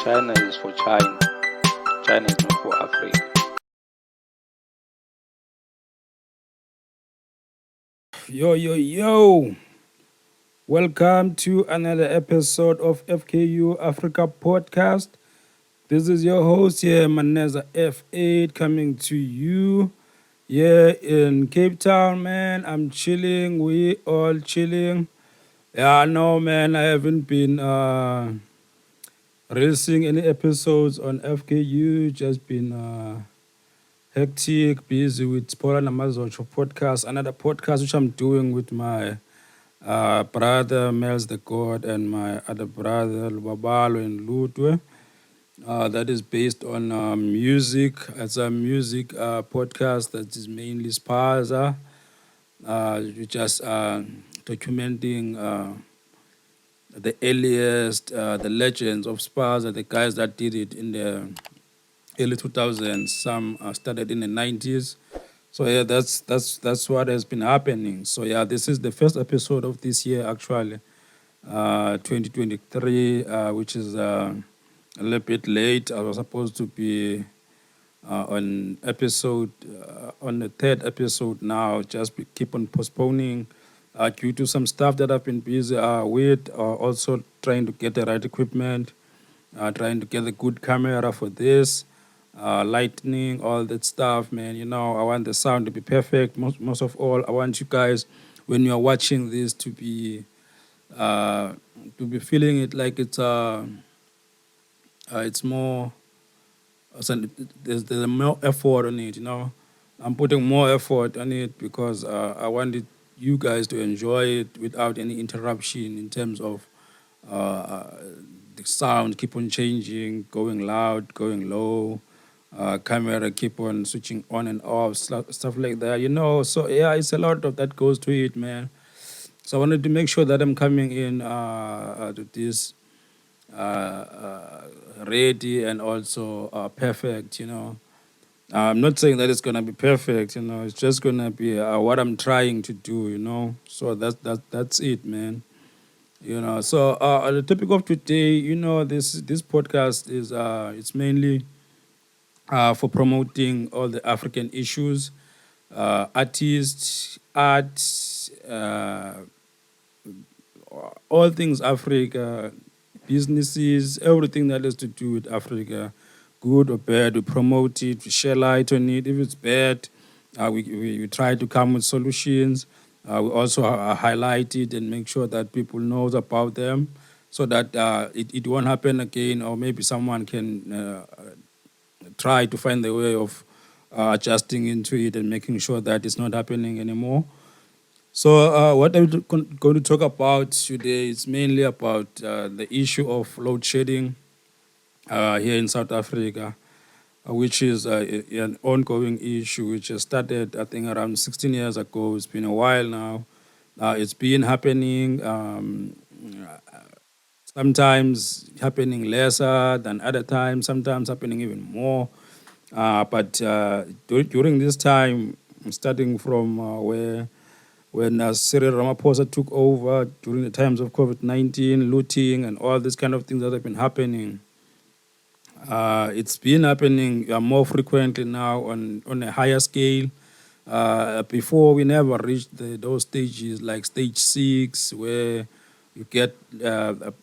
China is for China. China is not for Africa. Yo. Welcome to another episode of FKU Africa podcast. This is your host here, Maneza F8, coming to you here in Cape Town, man. I'm chilling. We all chilling. Yeah, I know, man. I haven't been releasing any episodes on FKU. Just been hectic, busy with Paula Namazocho podcast, another podcast which I'm doing with my brother Mel's the God and my other brother Lubabalo and Lutwe. That is based on music. It's a music podcast that is mainly Spaza. We just documenting the earliest, the legends of Spaza, the guys that did it in the early 2000s. Some started in the 90s. So yeah, that's what has been happening. So yeah, this is the first episode of this year actually, 2023, which is a little bit late. I was supposed to be on the third episode now. Just keep on postponing due to some stuff that I've been busy with. Also trying to get the right equipment, trying to get a good camera for this, lightning, all that stuff, man. You know, I want the sound to be perfect. Most of all, I want you guys, when you are watching this, uh, to be feeling it like it's more. There's more effort on it. You know, I'm putting more effort on it because I wanted you guys to enjoy it without any interruption in terms of uh, the sound keep on changing, going loud, going low, camera keep on switching on and off, stuff like that, you know. So yeah, it's a lot of that goes to it, man. So I wanted to make sure that I'm coming in to this ready and also perfect, you know. I'm not saying that it's gonna be perfect, you know. It's just gonna be what I'm trying to do, you know. So that's it, man. You know, so on the topic of today, you know, this podcast is it's mainly for promoting all the African issues, artists, art, all things Africa, businesses, everything that has to do with Africa, good or bad. We promote it, we share light on it. If it's bad, we try to come with solutions. We also highlight it and make sure that people knows about them, so that it won't happen again, or maybe someone can try to find the way of adjusting into it and making sure that it's not happening anymore. So what I'm going to talk about today is mainly about the issue of load shedding here in South Africa, which is an ongoing issue which has started, I think, around 16 years ago. It's been a while now. It's been happening, sometimes happening lesser than other times, sometimes happening even more. But during this time, starting from when Cyril Ramaphosa took over during the times of COVID-19, looting, and all these kind of things that have been happening, it's been happening more frequently now on a higher scale. Before, we never reached those stages like stage 6, where you get a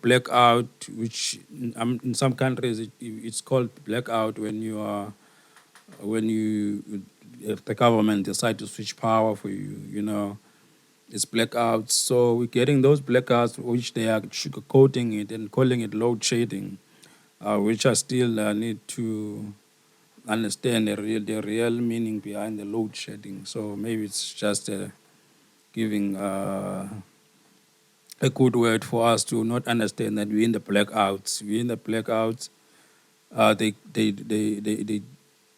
blackout, which in some countries it's called blackout when you are when you if the government decide to switch power for you, you know, it's blackouts. So we're getting those blackouts, which they are sugarcoating it and calling it load shedding, which I still need to understand the real meaning behind the load shedding. So maybe it's just giving a good word for us to not understand that we're in the blackouts. We're in the blackouts.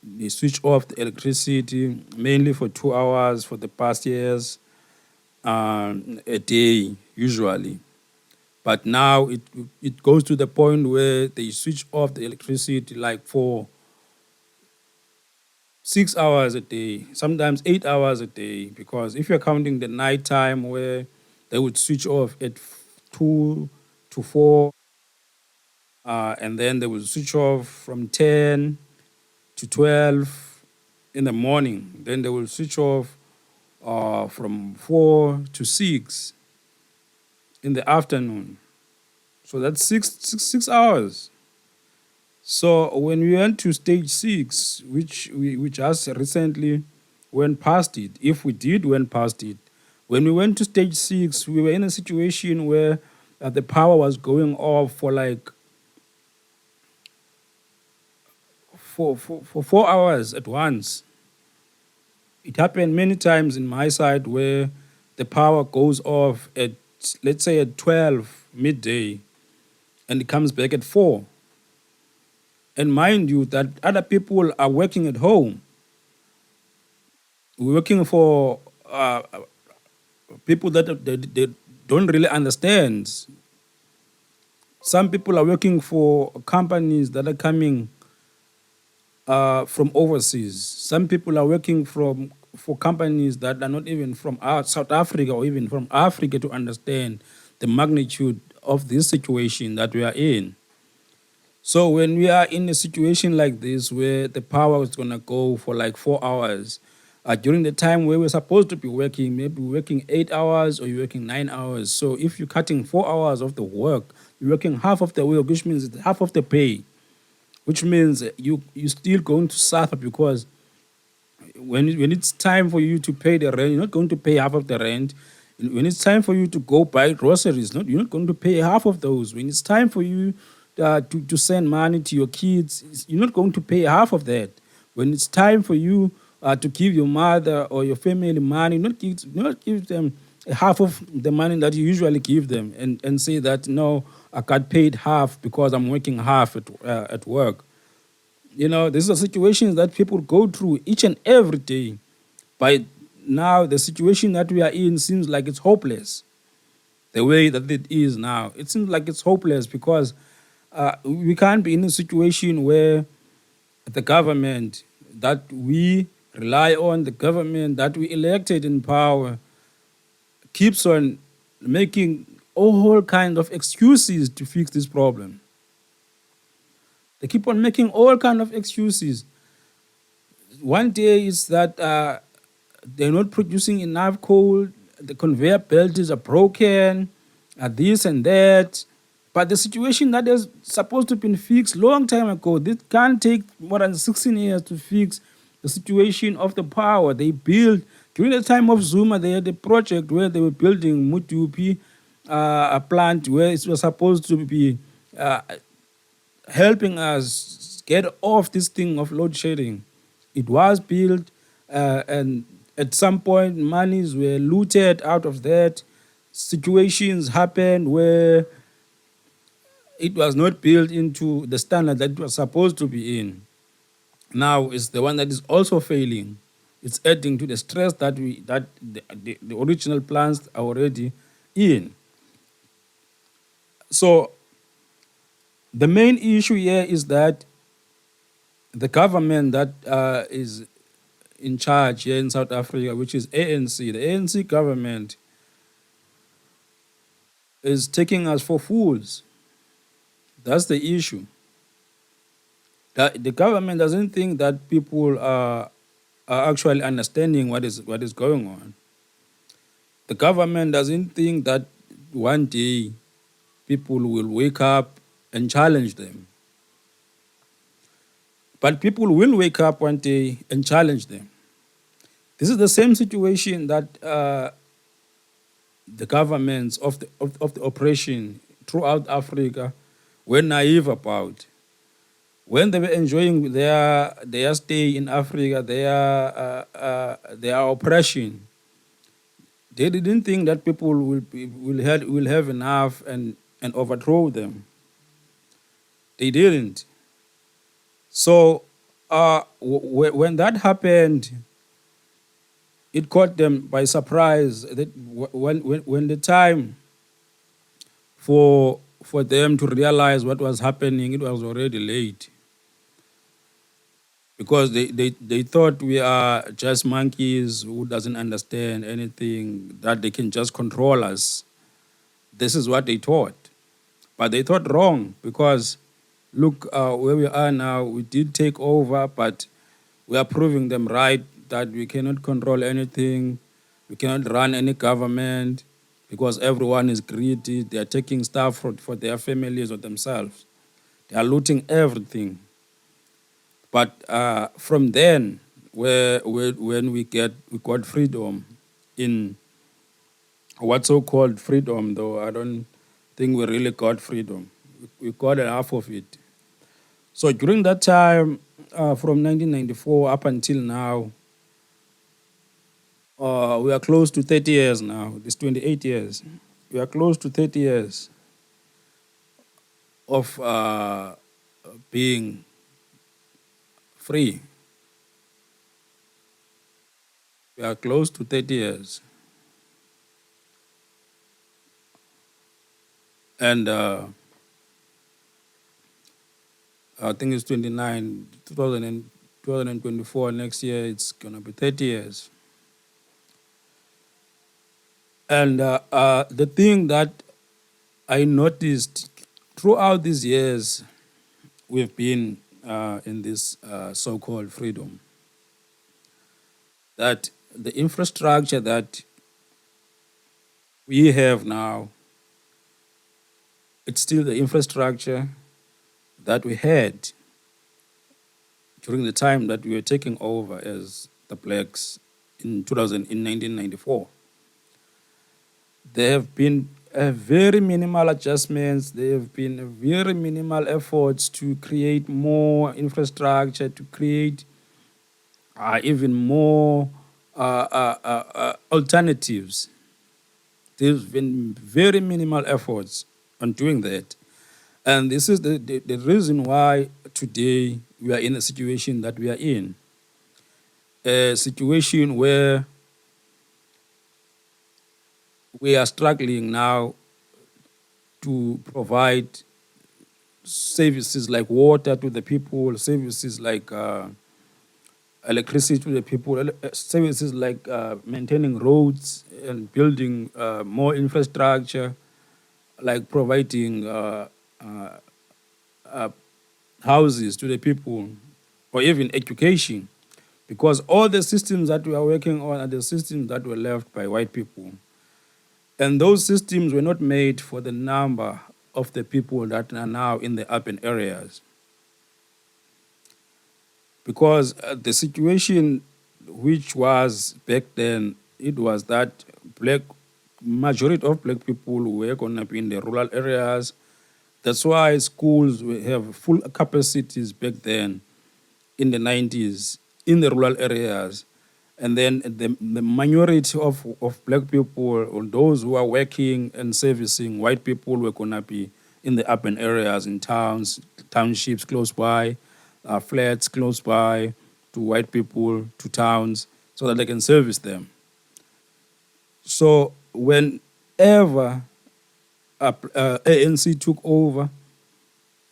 They switch off the electricity mainly for 2 hours for the past years, a day usually. But now it goes to the point where they switch off the electricity like for 6 hours a day, sometimes 8 hours a day. Because if you're counting the night time where they would switch off at 2 to 4, and then they will switch off from 10 to 12 in the morning. Then they will switch off from 4 to 6 in the afternoon. So that's 6 hours. So when we went to stage 6, which we just recently went past it, if we did went past it, when we went to stage 6, we were in a situation where the power was going off for like for 4 hours at once. It happened many times in my side where the power goes off at, let's say, at 12 midday, and it comes back at 4. And mind you that other people are working at home. We're working for people that they don't really understand. Some people are working for companies that are coming from overseas. Some people are working for companies that are not even from South Africa or even from Africa to understand the magnitude of this situation that we are in. So when we are in a situation like this where the power is going to go for like 4 hours, during the time where we're supposed to be working, maybe working 8 hours or you're working 9 hours. So if you're cutting 4 hours of the work, you're working half of the work, which means it's half of the pay, which means you're still going to suffer because when it's time for you to pay the rent, you're not going to pay half of the rent. When it's time for you to go buy groceries, you're not going to pay half of those. When it's time for you to send money to your kids, you're not going to pay half of that. When it's time for you to give your mother or your family money, not give them half of the money that you usually give them and say that, no, I got paid half because I'm working half at work. These are situations that people go through each and every day. By now, the situation that we are in seems like it's hopeless. The way that it is now, it seems like it's hopeless because we can't be in a situation where the government that we rely on, the government that we elected in power, keeps on making all kind of excuses to fix this problem. They keep on making all kind of excuses. One day is that they're not producing enough coal, the conveyor belts are broken, this and that. But the situation that is supposed to have been fixed long time ago, this can't take more than 16 years to fix the situation of the power. They built, during the time of Zuma, they had a project where they were building Mutupi, a plant where it was supposed to be helping us get off this thing of load shedding. It was built, and at some point, monies were looted out of that. Situations happened where it was not built into the standard that it was supposed to be in. Now it's the one that is also failing. It's adding to the stress that the original plans are already in. So the main issue here is that the government that is in charge here in South Africa, which is ANC, the ANC government is taking us for fools. That's the issue. The government doesn't think that people are actually understanding what is going on. The government doesn't think that one day people will wake up and challenge them. But people will wake up one day and challenge them. This is the same situation that the governments of the operation throughout Africa were naive about. When they were enjoying their stay in Africa, their oppression, they didn't think that people will have enough and overthrow them. They didn't. So when that happened, it caught them by surprise. That when the time for them to realize what was happening, it was already late. Because they thought we are just monkeys who doesn't understand anything, that they can just control us. This is what they thought. But they thought wrong, because look where we are now. We did take over, but we are proving them right that we cannot control anything. We cannot run any government because everyone is greedy. They are taking stuff for their families or themselves. They are looting everything. But from then, when we got freedom in what so-called freedom, though I don't think we really got freedom. We got half of it. So during that time, from 1994 up until now, we are close to 30 years now. It's 28 years. We are close to 30 years of being free. We are close to 30 years. And I think it's 29, 2024, next year, it's going to be 30 years. And the thing that I noticed throughout these years, we've been in this so-called freedom, that the infrastructure that we have now, it's still the infrastructure that we had during the time that we were taking over as the blacks in 1994. There have been very minimal adjustments. There have been very minimal efforts to create more infrastructure, to create even more alternatives. There's been very minimal efforts on doing that. And this is the reason why today we are in the situation that we are in. A situation where we are struggling now to provide services like water to the people, services like electricity to the people, services like maintaining roads and building more infrastructure, like providing houses to the people, or even education, because all the systems that we are working on are the systems that were left by white people. And those systems were not made for the number of the people that are now in the urban areas. Because the situation which was back then, it was that majority of black people were going to be in the rural areas. That's why schools have full capacities back then in the 90s in the rural areas. And then the minority of black people, or those who are working and servicing white people, were going to be in the urban areas, in towns, townships close by, flats close by to white people, to towns, so that they can service them. So whenever ANC took over,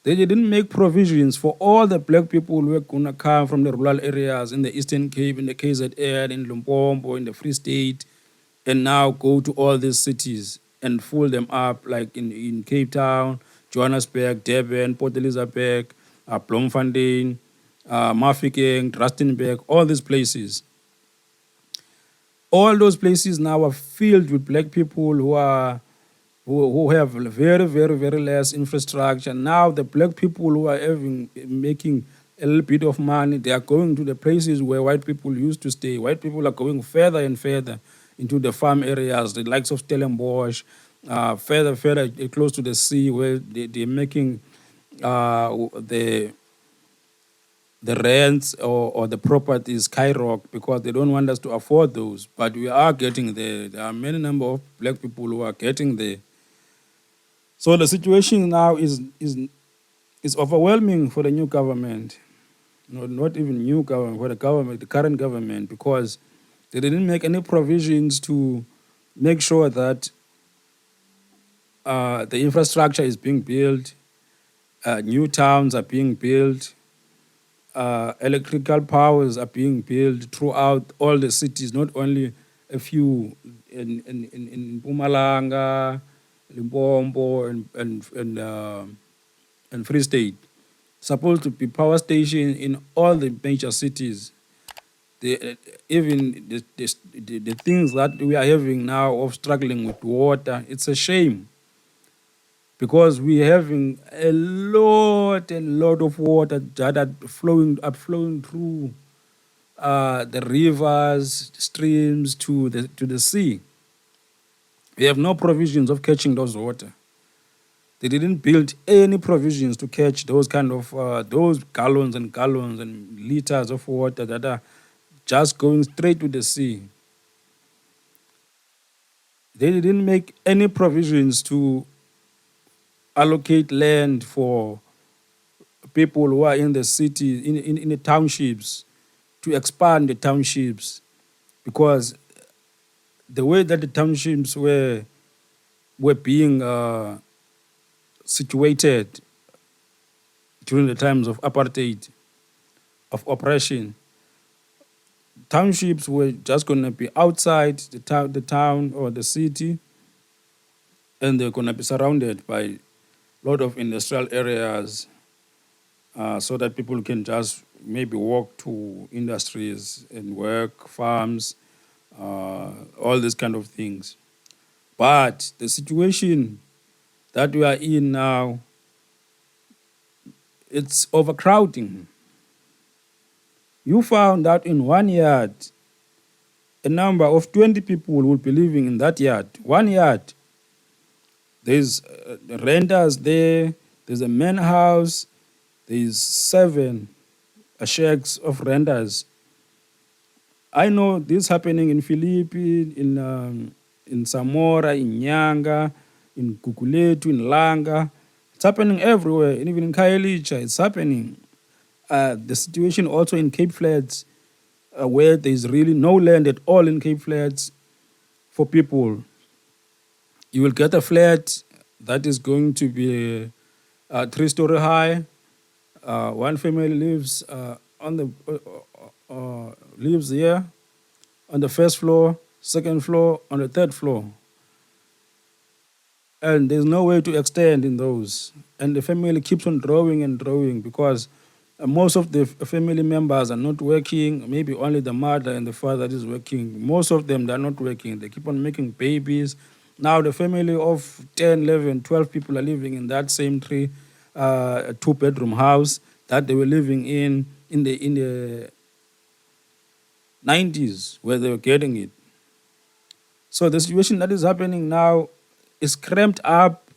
they didn't make provisions for all the black people who were going to come from the rural areas in the Eastern Cape, in the KZN, in Limpopo, in the Free State, and now go to all these cities and fill them up, like in Cape Town, Johannesburg, Durban, Port Elizabeth, Bloemfontein, Mafeking, Rustenburg, all these places. All those places now are filled with black people who have very, very, very less infrastructure. Now the black people who are making a little bit of money, they are going to the places where white people used to stay. White people are going further and further into the farm areas, the likes of Stellenbosch, further close to the sea, where they're making the rents or the properties skyrocket because they don't want us to afford those. But we are getting there. There are many number of black people who are getting there. So the situation now is overwhelming for the new government. Not even new government, for the current government, because they didn't make any provisions to make sure that the infrastructure is being built, new towns are being built, electrical powers are being built throughout all the cities, not only a few in Mpumalanga, Limpopo, and Free State. supposed to be power station in all the major cities. Even the things that we are having now of struggling with water, it's a shame because we're having a lot of water that are flowing through the rivers, streams to the sea. We have no provisions of catching those water. They didn't build any provisions to catch those kind of those gallons and gallons and liters of water that are just going straight to the sea. They didn't make any provisions to allocate land for people who are in the city, in the townships, to expand the townships, because the way that the townships were being situated during the times of apartheid, of oppression, townships were just going to be outside the town or the city, and they're going to be surrounded by a lot of industrial areas, so that people can just maybe walk to industries and work, farms, all these kind of things. But the situation that we are in now, it's overcrowding. You found that in one yard, a number of 20 people will be living in that yard. One yard. There's renters there, there's a main house, there's 7 shacks of renters. I know this happening in Philippi, in Samora, in Nyanga, in Kukuletu, in Langa. It's happening everywhere, and even in Khayelitsha, it's happening. The situation also in Cape Flats, where there's really no land at all in Cape Flats for people. You will get a flat that is going to be a 3-story high. One family lives lives here on the first floor, second floor, on the third floor. And there's no way to extend in those. And the family keeps on growing and growing because most of the family members are not working. Maybe only the mother and the father is working. Most of them, they're not working. They keep on making babies. Now the family of 10, 11, 12 people are living in that same 2-bedroom house that they were living in the 90s, where they were getting it. So the situation that is happening now is cramped up,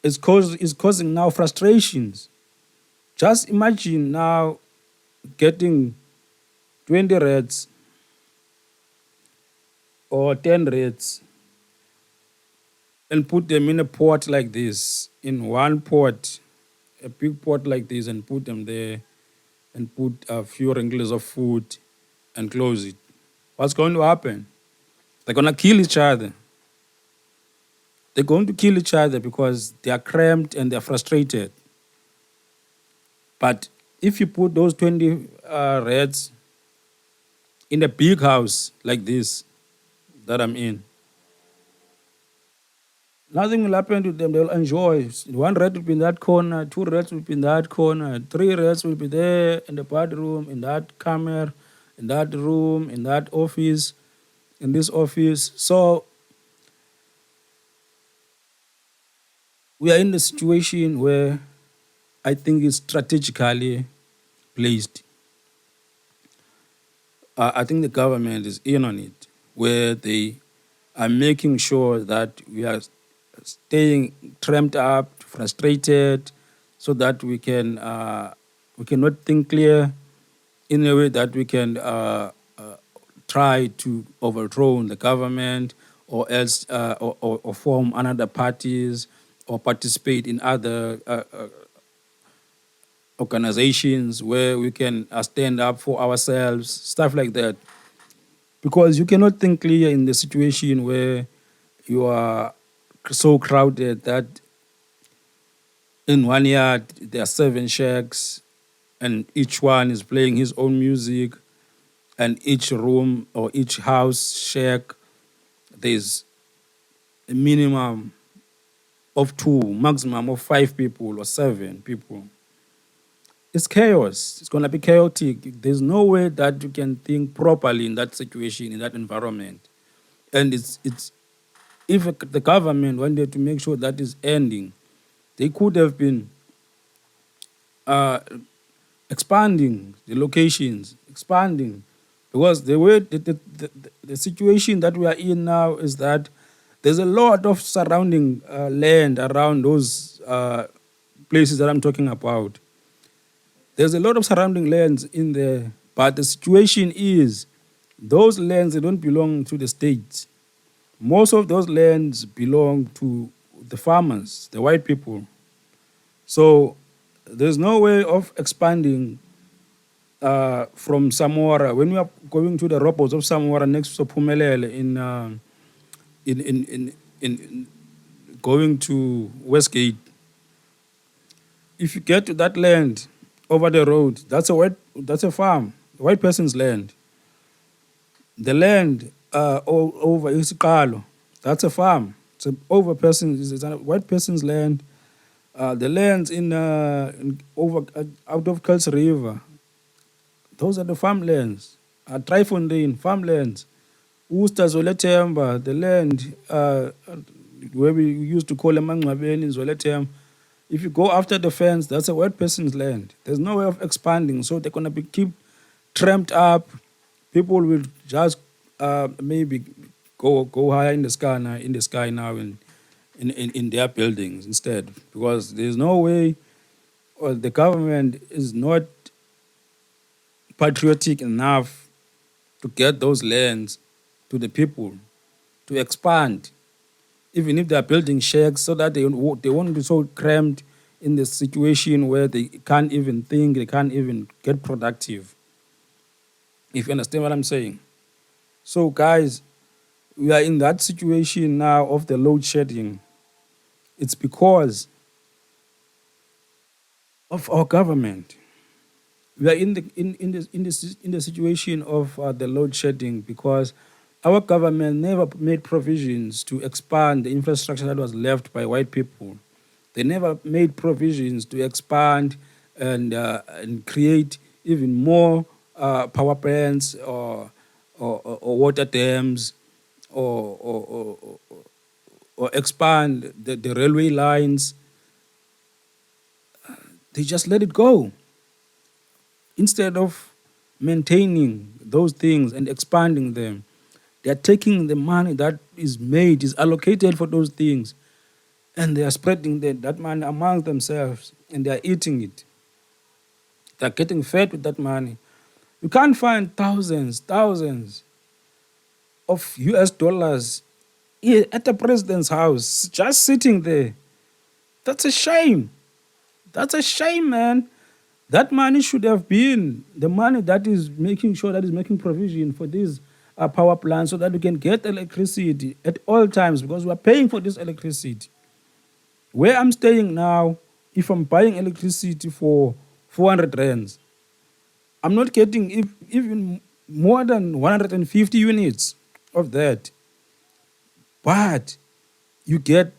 is causing now frustrations. Just imagine now getting 20 reds or 10 reds and put them in a pot like this, in one pot, a big pot like this, and put them there and put a few wrinkles of food and close it. What's going to happen? They're going to kill each other. They're going to kill each other because they are cramped and they're frustrated. But if you put those 20 reds in a big house like this that I'm in, nothing will happen to them. They'll enjoy. One red will be in that corner, 2 reds will be in that corner, 3 reds will be there in the bedroom, in that camera, in that room, in that office, in this office. So we are in a situation where I think it's strategically placed. I think the government is in on it, where they are making sure that we are staying tramped up, frustrated, so that we cannot think clear in a way that we can try to overthrow the government, or else or form another parties, or participate in other organizations where we can stand up for ourselves, stuff like that. Because you cannot think clear in the situation where you are so crowded that in one yard there are 7 shacks and each one is playing his own music, and each room or each house shack there's a minimum of 2, maximum of 5 people or 7 people. it's chaos. It's gonna be chaotic. There's no way that you can think properly in that situation, in that environment. And it's if the government wanted to make sure that is ending, they could have been uh, expanding the locations, expanding, because the way the situation that we are in now is that there's a lot of surrounding land around those places that I'm talking about. There's a lot of surrounding lands in there, but the situation is those lands, they don't belong to the state. Most of those lands belong to the farmers, the white people. So there's no way of expanding from Samora. When we are going to the robots of Samora next to Pumelele in going to Westgate, if you get to that land over the road, that's a farm, a white person's land. The land over Isikalo, that's a farm. It's a white person's land. The lands in over out of Kulse River, those are the farmlands. Trifontein, farmlands. Usta Zoletemba, the land where we used to call Emangcwabeni, Zoletemba. If you go after the fence, that's a white person's land. There's no way of expanding, so they're gonna be keep tramped up. People will just maybe go higher in the sky now in their buildings instead, because there's no way, or the government is not patriotic enough to get those lands to the people to expand, even if they are building shacks, so that they won't be so cramped in the situation where they can't even think, they can't even get productive. If you understand what I'm saying. So guys, we are in that situation now of the load shedding. It's because of our government. We are in the situation of the load shedding because our government never made provisions to expand the infrastructure that was left by white people. They never made provisions to expand and create even more power plants or water dams or expand the railway lines. They just let it go. Instead of maintaining those things and expanding them, they are taking the money that is allocated for those things, and they are spreading that money among themselves, and they are eating it. They are getting fed with that money. You can't find thousands of US dollars at the president's house, just sitting there. That's a shame. That's a shame, man. That money should have been the money that is making sure that is making provision for these power plants so that we can get electricity at all times, because we are paying for this electricity. Where I'm staying now, if I'm buying electricity for 400 rands, I'm not getting even more than 150 units of that. But you get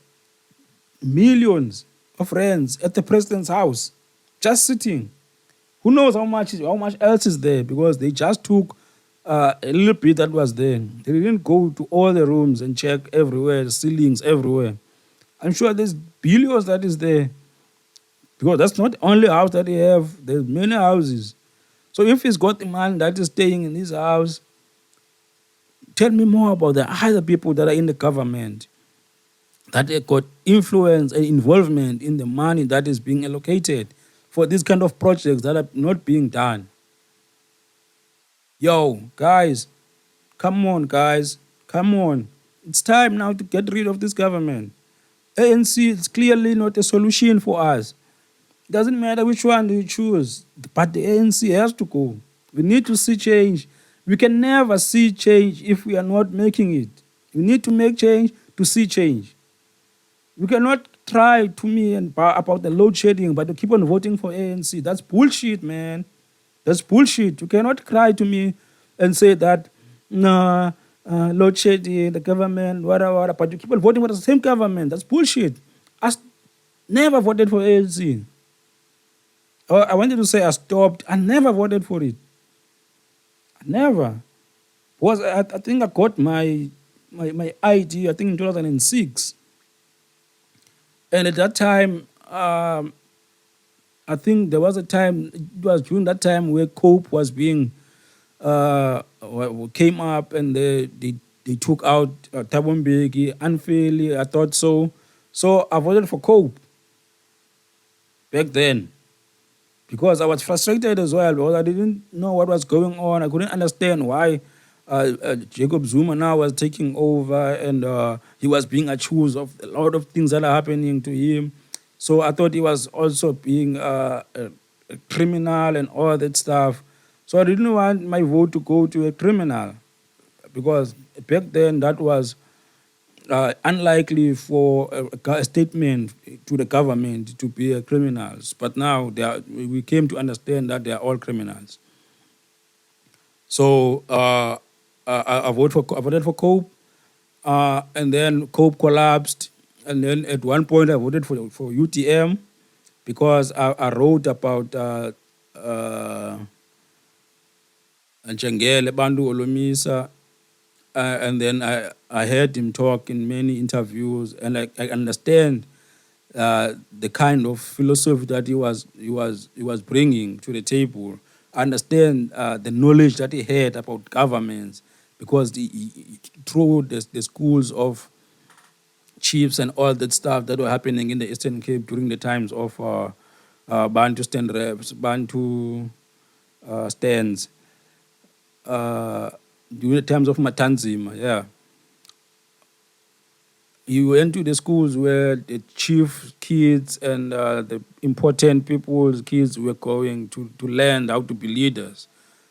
millions of rands at the president's house, just sitting. Who knows how much else is there, because they just took a little bit that was there. They didn't go to all the rooms and check everywhere, ceilings everywhere. I'm sure there's billions that is there, because that's not the only house that they have. There's many houses. So if he's got the man that is staying in his house, tell me more about the other people that are in the government that they got influence and involvement in the money that is being allocated for these kind of projects that are not being done. Yo, guys, come on, guys. Come on. It's time now to get rid of this government. ANC is clearly not a solution for us. It doesn't matter which one you choose, but the ANC has to go. We need to see change. We can never see change if we are not making it. We need to make change to see change. We cannot try to me and about the load shedding, but to keep on voting for ANC. That's bullshit, man. That's bullshit. You cannot cry to me and say that, no, load shedding, the government, whatever, but you keep on voting for the same government. That's bullshit. I never voted for ANC. I wanted to say I stopped. I never voted for it. Never. Was I think I got my ID, I think in 2006. And at that time, I think there was a time, it was during that time where COPE was being, came up and they took out Thabo Mbeki unfairly, I thought so. So I voted for COPE back then because I was frustrated as well because I didn't know what was going on. I couldn't understand why Jacob Zuma now was taking over and he was being accused of a lot of things that are happening to him. So I thought he was also being a criminal and all that stuff. So I didn't want my vote to go to a criminal because back then that was unlikely for a statement to the government to be criminals. But now we came to understand that they are all criminals. So I voted for COPE, and then COPE collapsed. And then at one point I voted for UTM because I wrote about Njengele Bandu Olomisa, and then I heard him talk in many interviews, and I understand the kind of philosophy that he was bringing to the table. I understand the knowledge that he had about governments because through the schools of chiefs and all that stuff that were happening in the Eastern Cape during the times of Bantu stand reps, Bantu stands, during the times of Matanzima, yeah. You went to the schools where the chief kids and the important people's kids were going to learn how to be leaders.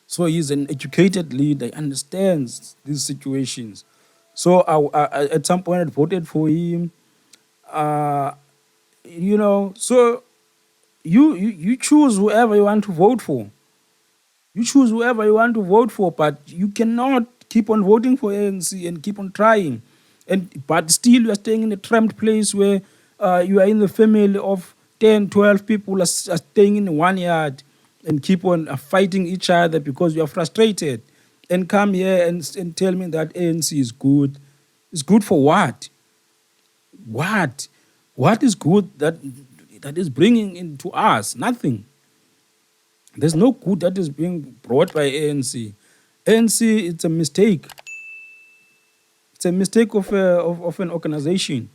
So he's an educated leader, he understands these situations. So I at some point I voted for him. So you choose whoever you want to vote for. You choose whoever you want to vote for, but you cannot keep on voting for ANC and keep on trying. But still you are staying in a cramped place where you are in the family of 10, 12 people are staying in one yard and keep on fighting each other because you are frustrated. And come here and tell me that ANC is good. It's good for what? What? What is good that is bringing into us? Nothing. There's no good that is being brought by ANC. ANC, it's a mistake. It's a mistake of an organization.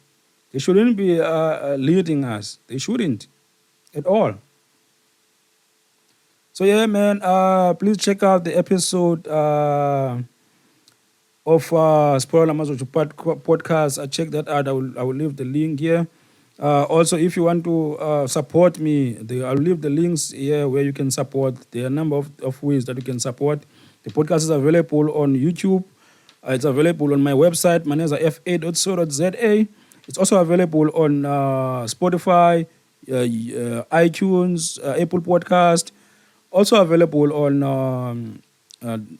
They shouldn't be leading us. They shouldn't at all. So yeah, man, please check out the episode of Spoiler Mazocho podcast. Check that out. I will leave the link here. Also, if you want to support me, I'll leave the links here where you can support. There are a number of ways that you can support. The podcast is available on YouTube. It's available on my website, manezafa.co.za. It's also available on Spotify, iTunes, Apple Podcast. Also available on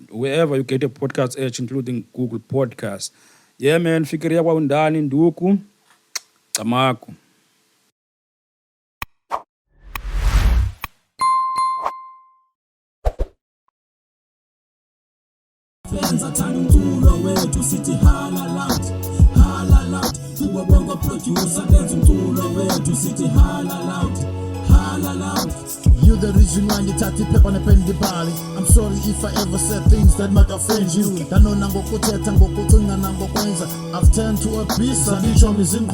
wherever you get a podcast, including Google Podcast. Yeah, man. Fikiria kwa undani nduku. Tamako. Fans athanda umculo wethu sithi halala kuba bonke producer benza umculo wethu sithi halala. You the reason why you tati pepper and pen the bali. I'm sorry if I ever said things that might offend you. Dano nango kuteta ngokucinga nango kwenza. I've turned to a beast, and each one is in